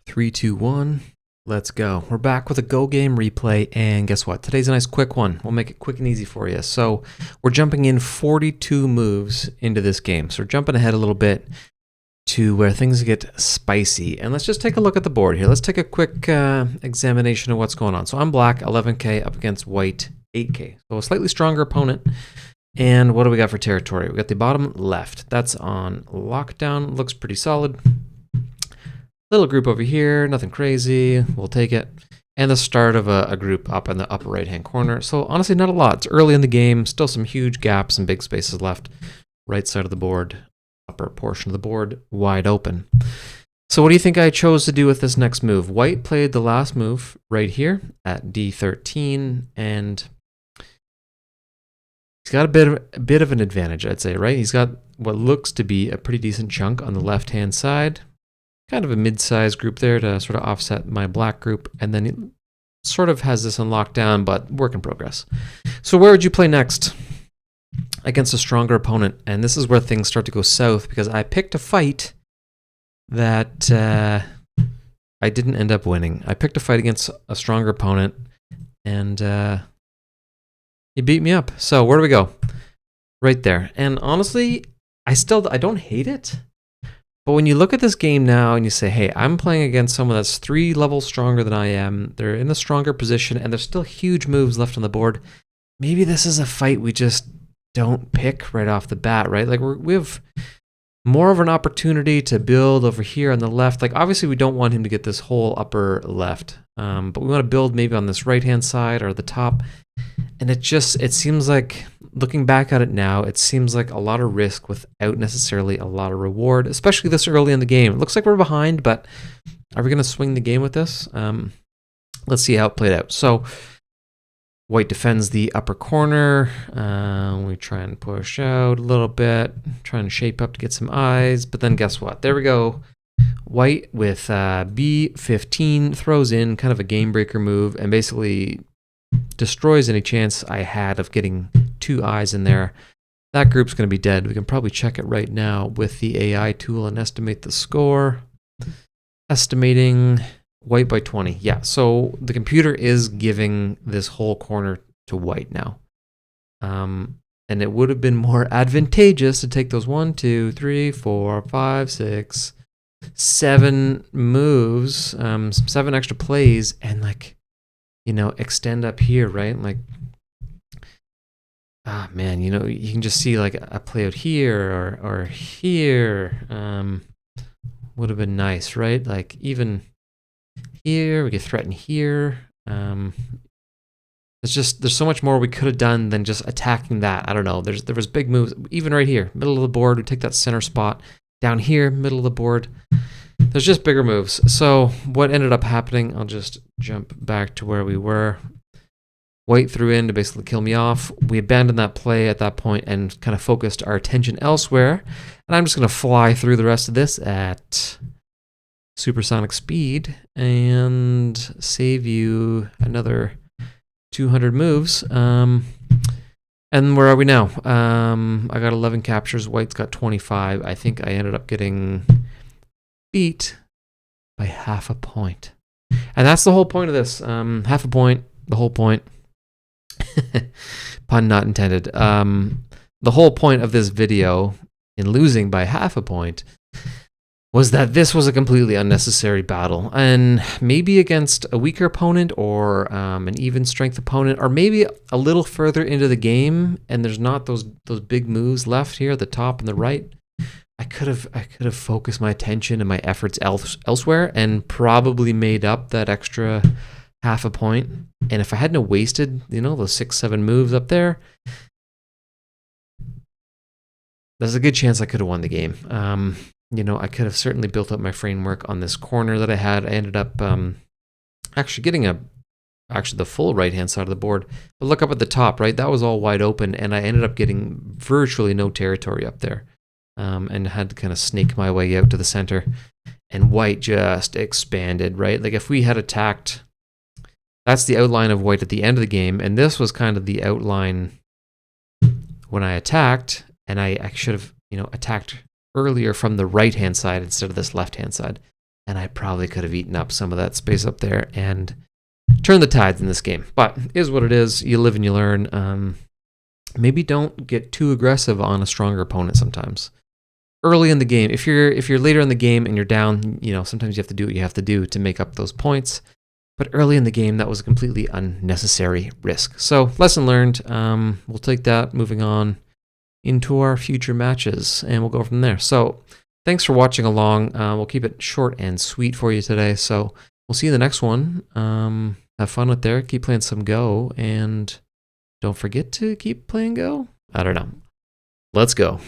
Three, two, one. Let's go. We're back with a Go game replay, and guess what? Today's a nice quick one. We'll make it quick and easy for you. So we're jumping in 42 moves into this game. So we're jumping ahead a little bit to where things get spicy. And let's just take a look at the board here. Let's take a quick examination of what's going on. So I'm black, 11k, up against white, 8k. So a slightly stronger opponent. And what do we got for territory? We got the bottom left. That's on lockdown. Looks pretty solid. Little group over here, nothing crazy. We'll take it. And the start of a group up in the upper right-hand corner. So honestly, not a lot. It's early in the game. Still some huge gaps and big spaces left. Right side of the board, upper portion of the board, wide open. So what do you think I chose to do with this next move? White played the last move right here at D13, and he's got a bit of an advantage, I'd say, right? He's got what looks to be a pretty decent chunk on the left-hand side. Kind of a mid-sized group there to sort of offset my black group. And then he sort of has this on lockdown, but work in progress. So where would you play next? Against a stronger opponent. And this is where things start to go south, because I picked a fight that I didn't end up winning. I picked a fight against a stronger opponent, and he beat me up. So where do we go? Right there. And honestly, I don't hate it. But when you look at this game now and you say, hey, I'm playing against someone that's 3 levels stronger than I am, they're in a stronger position, and there's still huge moves left on the board, maybe this is a fight we just don't pick right off the bat, right? Like we have more of an opportunity to build over here on the left. Like obviously we don't want him to get this whole upper left, but we want to build maybe on this right-hand side or the top. And it seems like, looking back at it now, it seems like a lot of risk without necessarily a lot of reward, especially this early in the game. It looks like we're behind, but are we going to swing the game with this? Let's see how it played out. So white defends the upper corner. We try and push out a little bit, trying to shape up to get some eyes. But then guess what? There we go. White with B15 throws in kind of a game breaker move and basically destroys any chance I had of getting 2 eyes in there. That group's going to be dead. We can probably check it right now with the AI tool and estimate the score. Estimating white by 20. Yeah, so the computer is giving this whole corner to white now. And it would have been more advantageous to take those 1, 2, 3, 4, 5, 6, 7 moves, 7 extra plays, and extend up here, right? Like, man, you can just see like a play out here or here. Would have been nice, right? Like even here, we could threaten here. There's so much more we could have done than just attacking that. I don't know. There was big moves, even right here, middle of the board. We take that center spot. Down here, middle of the board. There's just bigger moves. So what ended up happening, I'll just jump back to where we were. White threw in to basically kill me off. We abandoned that play at that point and kind of focused our attention elsewhere. And I'm just going to fly through the rest of this at supersonic speed and save you another 200 moves. And where are we now? I got 11 captures. White's got 25. I think I ended up getting beat by half a point. And that's the whole point of this. Half a point, the whole point. Pun not intended. The whole point of this video in losing by half a point was that this was a completely unnecessary battle. And maybe against a weaker opponent or an even strength opponent, or maybe a little further into the game and there's not those big moves left here at the top and the right, I could have focused my attention and my efforts elsewhere and probably made up that extra half a point. And if I hadn't wasted, those 6, 7 moves up there, there's a good chance I could have won the game. I could have certainly built up my framework on this corner that I had. I ended up actually getting the full right-hand side of the board. But look up at the top, right? That was all wide open, and I ended up getting virtually no territory up there. And had to kind of snake my way out to the center. And white just expanded, right? Like if we had attacked, that's the outline of white at the end of the game, and this was kind of the outline when I attacked, and I should have, attacked earlier from the right-hand side instead of this left-hand side. and I probably could have eaten up some of that space up there and turned the tides in this game. But it is what it is. You live and you learn. Maybe don't get too aggressive on a stronger opponent sometimes. Early in the game, if you're later in the game and you're down, sometimes you have to do what you have to do to make up those points. But early in the game, that was a completely unnecessary risk. So lesson learned. We'll take that moving on into our future matches, and we'll go from there. So thanks for watching along. We'll keep it short and sweet for you today. So we'll see you in the next one. Have fun with there. Keep playing some Go, and don't forget to keep playing Go. I don't know. Let's go.